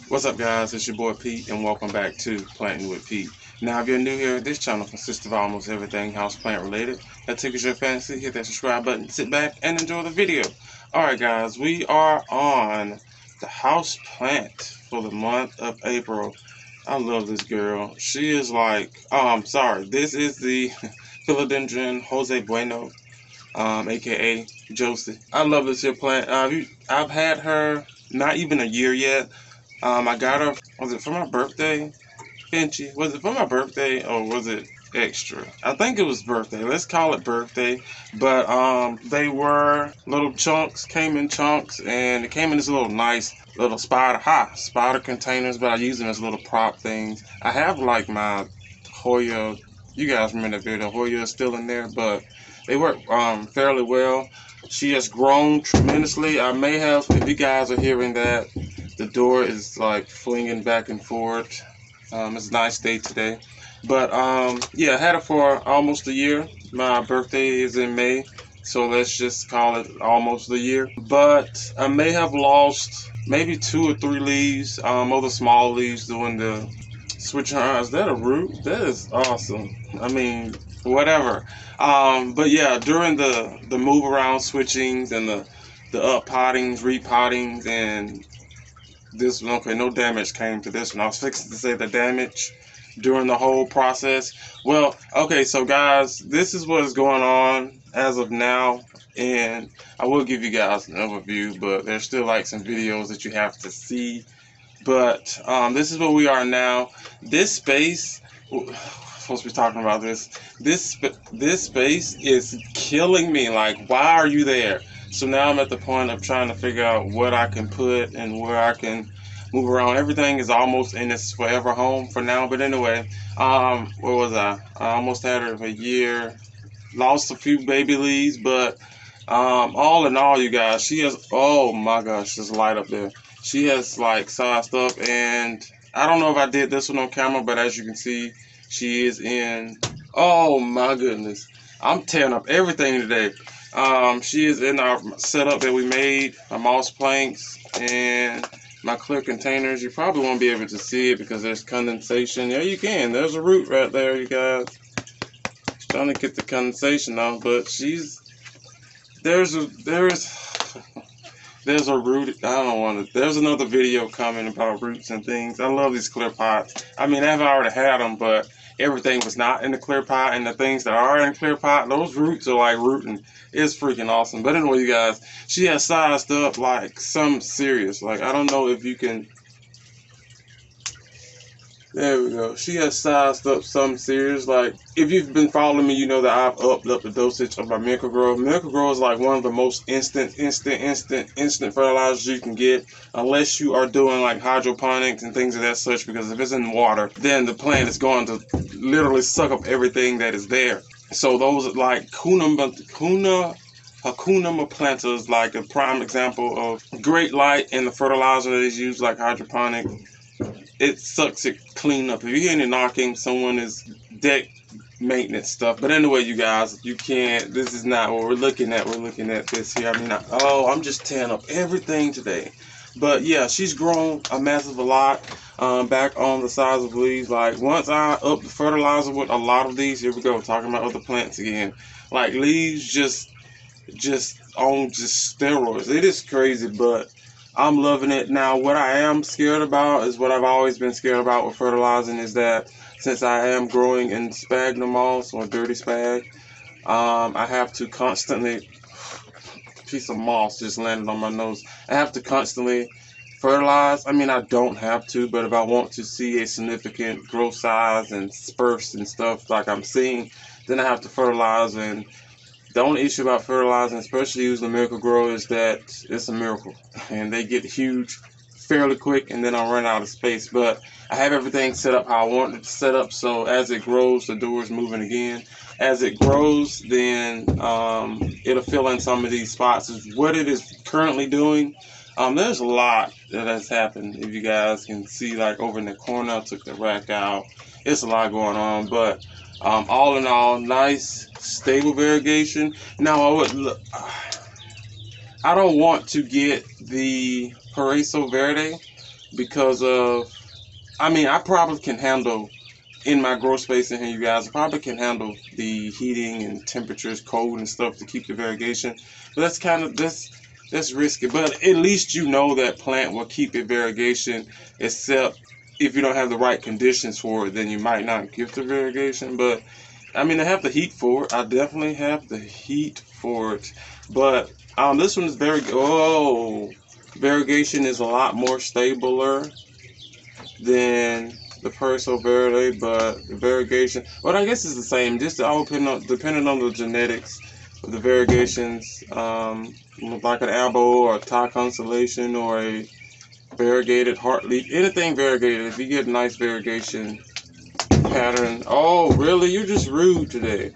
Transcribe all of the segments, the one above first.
What's up, guys? It's your boy Pete, and welcome back to Planting with Pete. Now, if you're new here, this channel consists of almost everything houseplant related. That tickles your fancy. Hit that subscribe button, sit back, and enjoy the video. Alright, guys, we are on the house plant for the month of April. I love this girl. She is like, this is the Philodendron Jose Bueno, aka Josie. I love this here plant. I've had her not even a year yet. I got her, was it for my birthday? Finchy, was it for my birthday or was it extra? I think it was birthday. Let's call it birthday. But they were little chunks, came in chunks, and it came in this little nice little spider containers, but I use them as little prop things. I have like my Hoya, you guys remember that video, Hoya is still in there, but they work fairly well. She has grown tremendously. I may have, if you guys are hearing that, the door is like flinging back and forth. It's a nice day today. But yeah, I had it for almost a year. My birthday is in May, so let's just call it almost a year. But I may have lost maybe 2 or 3 leaves, other small leaves doing the switching around. Is that a root? That is awesome. I mean, whatever. But yeah, during the move around switchings and the up pottings, repottings, and this one, okay, no damage came to this one. I was fixing to say the damage during the whole process. Well, okay, so guys, this is what is going on as of now, and I will give you guys an overview, but there's still like some videos that you have to see. But this is where we are now. This space, supposed to be talking about this. This space is killing me. Like, why are you there? So now I'm at the point of trying to figure out what I can put and where I can move around. Everything is almost in its forever home for now. But anyway, where was I? I almost had her a year. Lost a few baby leaves, but all in all, you guys, she has, oh my gosh, there's a light up there. She has like sized up, and I don't know if I did this one on camera, but as you can see, she is in, oh my goodness, I'm tearing up everything today. She is in our setup that we made, our moss planks and my clear containers. You probably won't be able to see it because there's condensation. Yeah, you can. There's a root right there, you guys. She's trying to get the condensation off, but there's a root. I don't want to. There's another video coming about roots and things. I love these clear pots. I mean, I've already had them, but everything was not in the clear pot, and the things that are in the clear pot, those roots are like rooting. It's freaking awesome. But anyway, you guys, she has sized up like some serious. Like, I don't know if you can. There we go. She has sized up some serious. Like, if you've been following me, you know that I've upped up the dosage of my Miracle-Gro. Miracle-Gro is like one of the most instant fertilizers you can get, unless you are doing like hydroponics and things of that such, because if it's in water, then the plant is going to literally suck up everything that is there. So those are like Hakuna Planta is like a prime example of great light, and the fertilizer that is used like hydroponic, it sucks it clean up. If you hear any knocking, someone is deck maintenance stuff. But anyway, you guys, you can't, this is not what we're looking at. We're looking at this here. I mean, I'm just tearing up everything today. But yeah, she's grown a massive lot. Back on the size of leaves. Like, once I up the fertilizer with a lot of these, here we go, talking about other plants again. Like, leaves just on steroids. It is crazy, but I'm loving it. Now, what I am scared about is what I've always been scared about with fertilizing, is that since I am growing in sphagnum moss or dirty spag, I have to constantly, piece of moss just landed on my nose. I have to constantly fertilize. I mean, I don't have to, but if I want to see a significant growth size and spurts and stuff like I'm seeing, then I have to fertilize. And the only issue about fertilizing, especially using the Miracle-Gro, is that it's a miracle and they get huge fairly quick, and then I'll run out of space. But I have everything set up how I want it to set up, so as it grows, the door is moving again. As it grows, then it'll fill in some of these spots. Is what it is currently doing. There's a lot that has happened. If you guys can see, like over in the corner, I took the rack out. It's a lot going on, but all in all, nice, stable variegation. Now, I don't want to get the Paraíso Verde because of, I mean, I probably can handle, in my grow space in here, you guys, I probably can handle the heating and temperatures, cold and stuff to keep the variegation. But that's kind of, that's risky. But at least you know that plant will keep it variegation, except if you don't have the right conditions for it, then you might not give the variegation. But I mean, I have the heat for it. I definitely have the heat for it. But this one is variegation is a lot more stabler than the Perso Verde, but the variegation, well, I guess it's the same. Just all depending on the genetics of the variegations, like an Albo or a Thai Constellation or a variegated Heartleaf, anything variegated. If you get a nice variegation pattern, oh really? You're just rude today.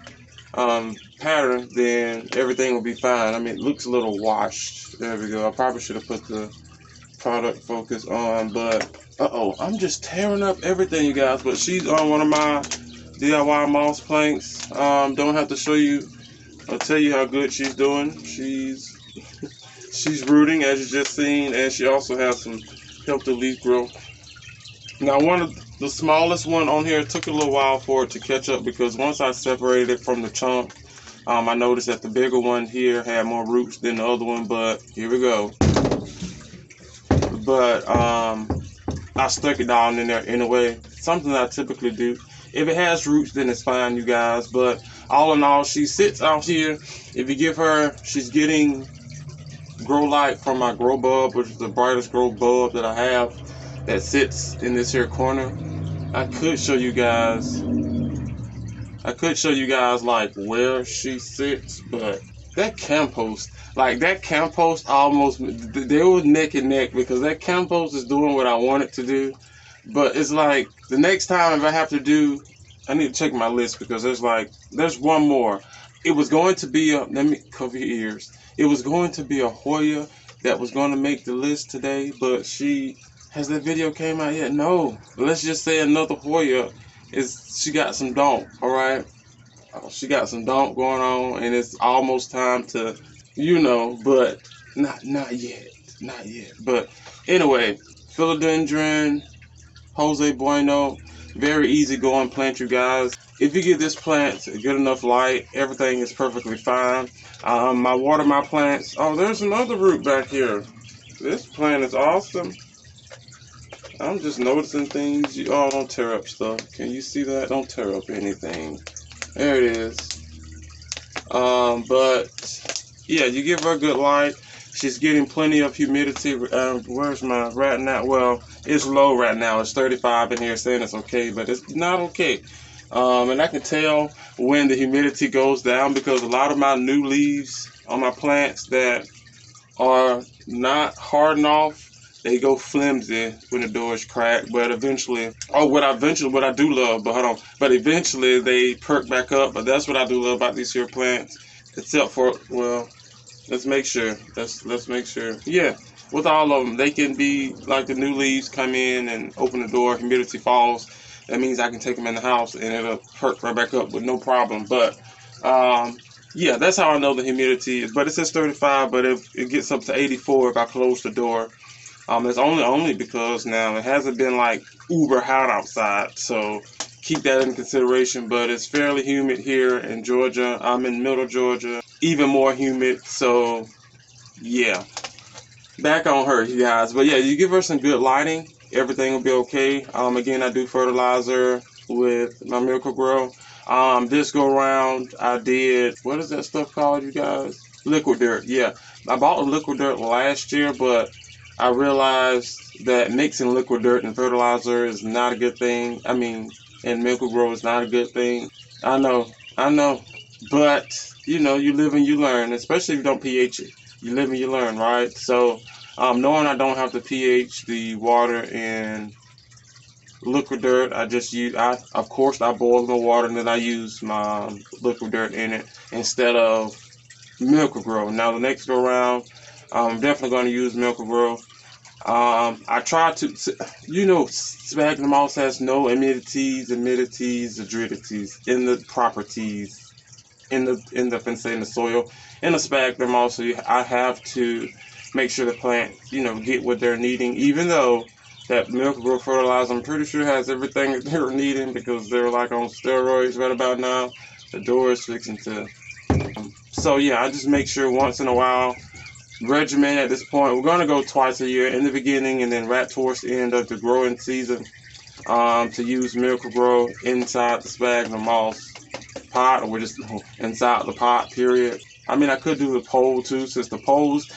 Pattern, then everything will be fine. I mean, it looks a little washed. There we go. I probably should have put the product focus on, but I'm just tearing up everything, you guys. But she's on one of my DIY moss planks. Don't have to show you or tell you how good she's doing. She's rooting, as you just seen, and she also has some healthy leaf growth. Now, one of the smallest one on here, took a little while for it to catch up, because once I separated it from the chunk, I noticed that the bigger one here had more roots than the other one. But here we go. But I stuck it down in there anyway. Something I typically do. If it has roots, then it's fine, you guys. But all in all, she sits out here. If you give her, she's getting grow light from my grow bulb, which is the brightest grow bulb that I have, that sits in this here corner. I could show you guys like where she sits, but that compost, almost, they were neck and neck, because that compost is doing what I want it to do. But it's like, the next time if I have to do, I need to check my list, because there's one more. It was going to be let me cover your ears. It was going to be a Hoya that was going to make the list today, but has that video came out yet? No. Let's just say another Hoya she got some donk, alright? She got some donk going on, and it's almost time to, but not yet. But anyway, philodendron, Jose Bueno, very easy going plant, you guys. If you give this plant good enough light, everything is perfectly fine. I water my plants. Oh, there's another root back here. This plant is awesome. I'm just noticing things. Oh, don't tear up stuff. Can you see that? Don't tear up anything. There it is. But yeah, you give her good light. She's getting plenty of humidity. Where's my right now? Well, it's low right now. It's 35 in here, saying it's okay, but it's not okay. And I can tell when the humidity goes down, because a lot of my new leaves on my plants that are not hardened off, they go flimsy when the door is cracked. But eventually, what I do love, but hold on, but eventually they perk back up. But that's what I do love about these here plants, except for, well, let's make sure. Let's make sure. Yeah, with all of them, they can be like the new leaves come in and open the door, humidity falls. That means I can take them in the house and it'll perk right back up with no problem. But yeah, that's how I know the humidity is. But it says 35, but if it gets up to 84 if I close the door. It's only because now it hasn't been like uber hot outside, so keep that in consideration. But it's fairly humid here in Georgia. I'm in middle Georgia, even more humid. So yeah, back on her, you guys. But yeah, you give her some good lighting, everything will be okay. Again, I do fertilizer with my Miracle Grow. This go around, I did, what is that stuff called, you guys? Liquid dirt. Yeah, I bought liquid dirt last year, but I realized that mixing liquid dirt and fertilizer is not a good thing. I mean, and Miracle Grow is not a good thing. I know, but you live and you learn, especially if you don't pH it. You live and you learn, right? So, knowing I don't have to pH the water in liquid dirt, I just use, of course, I boil the water and then I use my liquid dirt in it instead of Miracle Grow. Now, the next go around, I'm definitely going to use Miracle Grow. I try to, sphagnum moss has no amenities, adridities in the properties, in the soil. In the sphagnum moss, I have to make sure the plants, get what they're needing, even though That Miracle-Gro fertilizer, I'm pretty sure, has everything that they're needing because they're like on steroids right about now. The door is fixing to. So yeah, I just make sure once in a while. Regimen at this point. We're gonna go twice a year in the beginning and then right towards the end of the growing season. To use Miracle-Gro inside the sphagnum moss pot, or just inside the pot. Period. I mean, I could do the pole too, since the poles.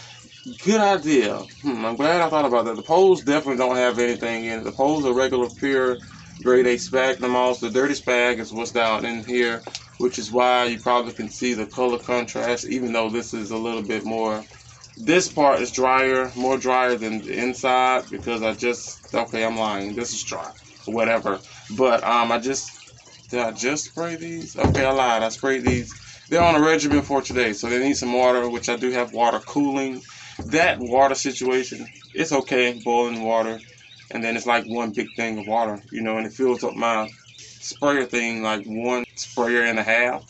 Good idea. I'm glad I thought about that. The poles definitely don't have anything in it. The poles are regular, pure, grade A sphagnum moss. The dirty spag is what's down in here, which is why you probably can see the color contrast, even though this is a little bit more. This part is drier, more drier than the inside, because okay, I'm lying. This is dry, whatever. But did I just spray these? Okay, I lied. I sprayed these. They're on a regimen for today, so they need some water, which I do have water cooling. That water situation, it's okay, boiling water, and then it's like one big thing of water, you know, and it fills up my sprayer thing like one sprayer and a half,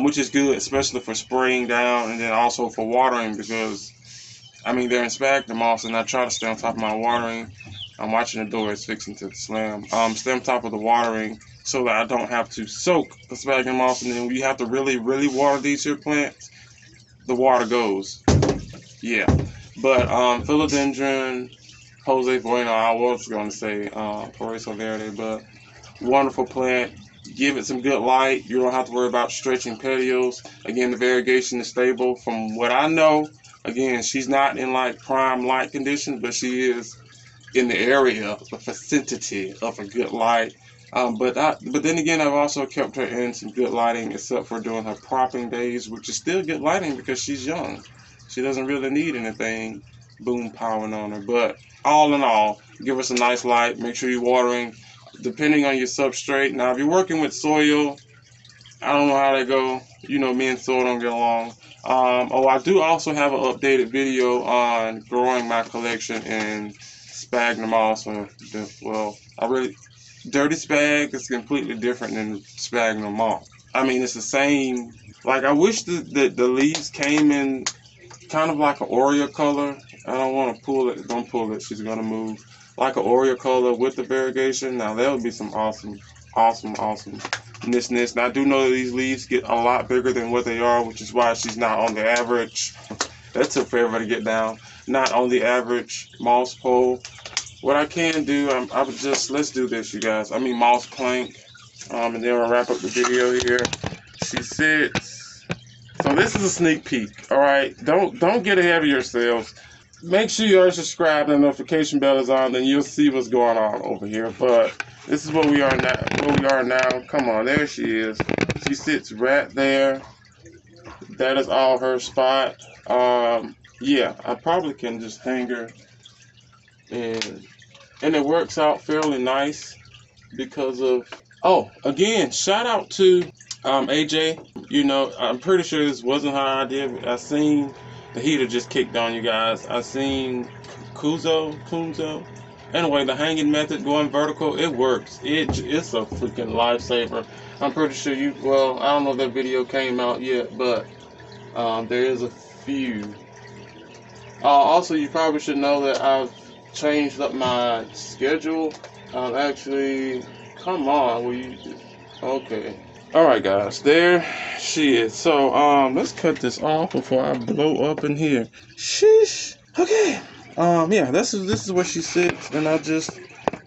which is good, especially for spraying down and then also for watering, because I mean they're in sphagnum moss, and I try to stay on top of my watering. I'm watching the door; it's fixing to slam. Stay on top of the watering so that I don't have to soak the sphagnum moss, and then when you have to really water these here plants, the water goes. Yeah, but philodendron, Jose Bueno, I was going to say Paraiso Verde, but wonderful plant. Give it some good light. You don't have to worry about stretching petioles. Again, the variegation is stable. From what I know, again, she's not in like prime light conditions, but she is in the area, the vicinity of a good light. But then again, I've also kept her in some good lighting, except for during her propping days, which is still good lighting because she's young. She doesn't really need anything boom powering on her. But all in all, give her some nice light. Make sure you're watering depending on your substrate. Now, if you're working with soil, I don't know how they go. You know, me and soil don't get along. I do also have an updated video on growing my collection in sphagnum moss. Dirty spag is completely different than sphagnum moss. I mean, it's the same. Like, I wish the leaves came in kind of like an Oreo color. I don't want to pull it. Don't pull it. She's gonna move. Like an Oreo color with the variegation. Now that would be some awesomeness. Now I do know that these leaves get a lot bigger than what they are, which is why she's not on the average. That took forever to get down. Not on the average moss pole. What I can do, I would just, let's do this, you guys. I mean moss plank. And then we'll wrap up the video here. She sits. So this is a sneak peek, all right? Don't get ahead of yourselves. Make sure you are subscribed and the notification bell is on, then you'll see what's going on over here. But this is what we are now. Come on, there she is. She sits right there. That is all her spot. Yeah, I probably can just hang her, and it works out fairly nice because of. Oh, again, shout out to AJ. You know, I'm pretty sure this wasn't her idea. I seen the heater just kicked on, you guys. I seen Kunzo. Anyway, the hanging method, going vertical, it works. It's a freaking lifesaver. I'm pretty sure I don't know if that video came out yet, but there is a few. Also, you probably should know that I've changed up my schedule. Actually, come on, okay. Alright guys, there she is. So let's cut this off before I blow up in here. Sheesh. Okay. Yeah, this is where she sits, and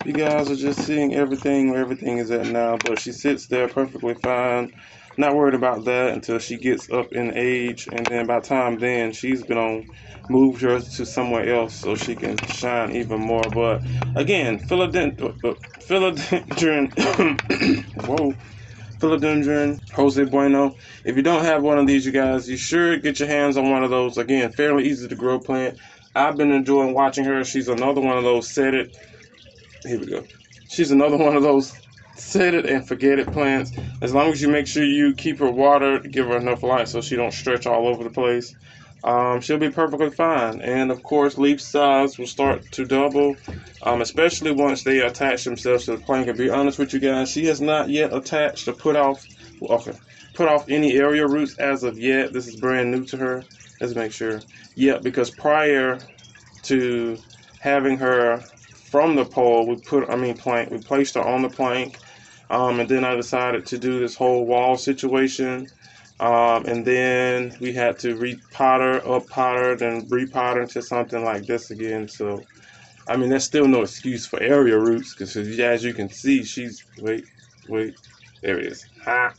you guys are just seeing everything where everything is at now, but she sits there perfectly fine. Not worried about that until she gets up in age, and then by the time then she's gonna move her to somewhere else so she can shine even more. But again, philodendron whoa. Philodendron, Jose Bueno. If you don't have one of these, you guys, you should get your hands on one of those. Again, fairly easy to grow plant. I've been enjoying watching her. She's another one of those set it. Here we go. She's another one of those set it and forget it plants. As long as you make sure you keep her watered, give her enough light so she don't stretch all over the place, she'll be perfectly fine. And of course, leaf size will start to double, especially once they attach themselves to the plant. To be honest with you guys, she has not yet attached or put off any area roots as of yet. This is brand new to her. Let's make sure. Yeah, because prior to having her from the pole. We placed her on the plank, and then I decided to do this whole wall situation. And then we had to repot her, up-pot her, then repot her into something like this again. So, I mean, there's still no excuse for area roots, because as you can see, she's, wait, there it is.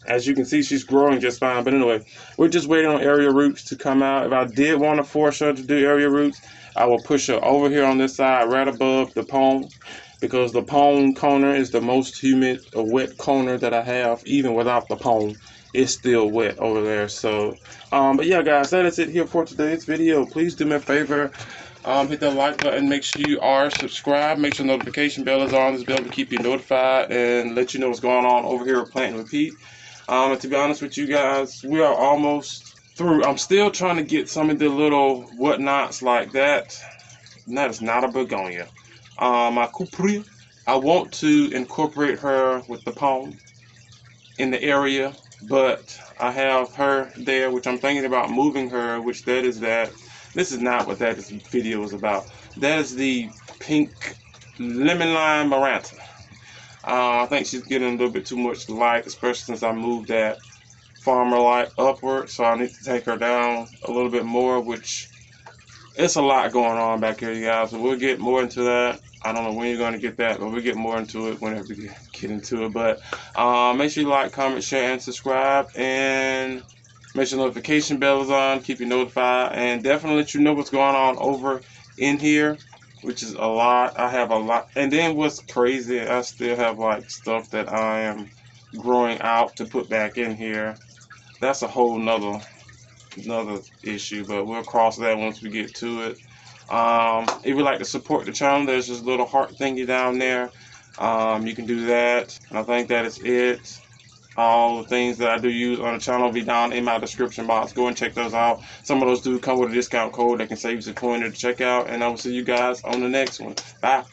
As you can see, she's growing just fine. But anyway, we're just waiting on area roots to come out. If I did want to force her to do area roots, I will push her over here on this side, right above the pone, because the pone corner is the most humid or wet corner that I have. Even without the pone, it's still wet over there. So, but yeah, guys, that is it here for today's video. Please do me a favor. Hit that like button, make sure you are subscribed, make sure notification bell is on. This bell to keep you notified and let you know what's going on over here at Plantwitpete. And to be honest with you guys, we are almost through. I'm still trying to get some of the little whatnots like that. That is not a begonia. My cupria, I want to incorporate her with the pone in the area, but I have her there, which I'm thinking about moving her, which that is that. This is not what this video is about. That is the pink lemon lime maranta. I think she's getting a little bit too much light, especially since I moved that farmer light upward. So I need to take her down a little bit more, which it's a lot going on back here, you guys. So we'll get more into that. I don't know when you're going to get that, but we'll get more into it whenever we get into it. But make sure you like, comment, share, and subscribe. And make sure the notification bell is on, keep you notified, and definitely let you know what's going on over in here, which is a lot. I have a lot. And then what's crazy, I still have like stuff that I am growing out to put back in here. That's a whole nother issue, but we'll cross that once we get to it. If you'd like to support the channel, there's this little heart thingy down there. You can do that. And I think that is it. All the things that I do use on the channel will be down in my description box. Go and check those out. Some of those do come with a discount code that can save you a coin at the checkout. And I will see you guys on the next one. Bye.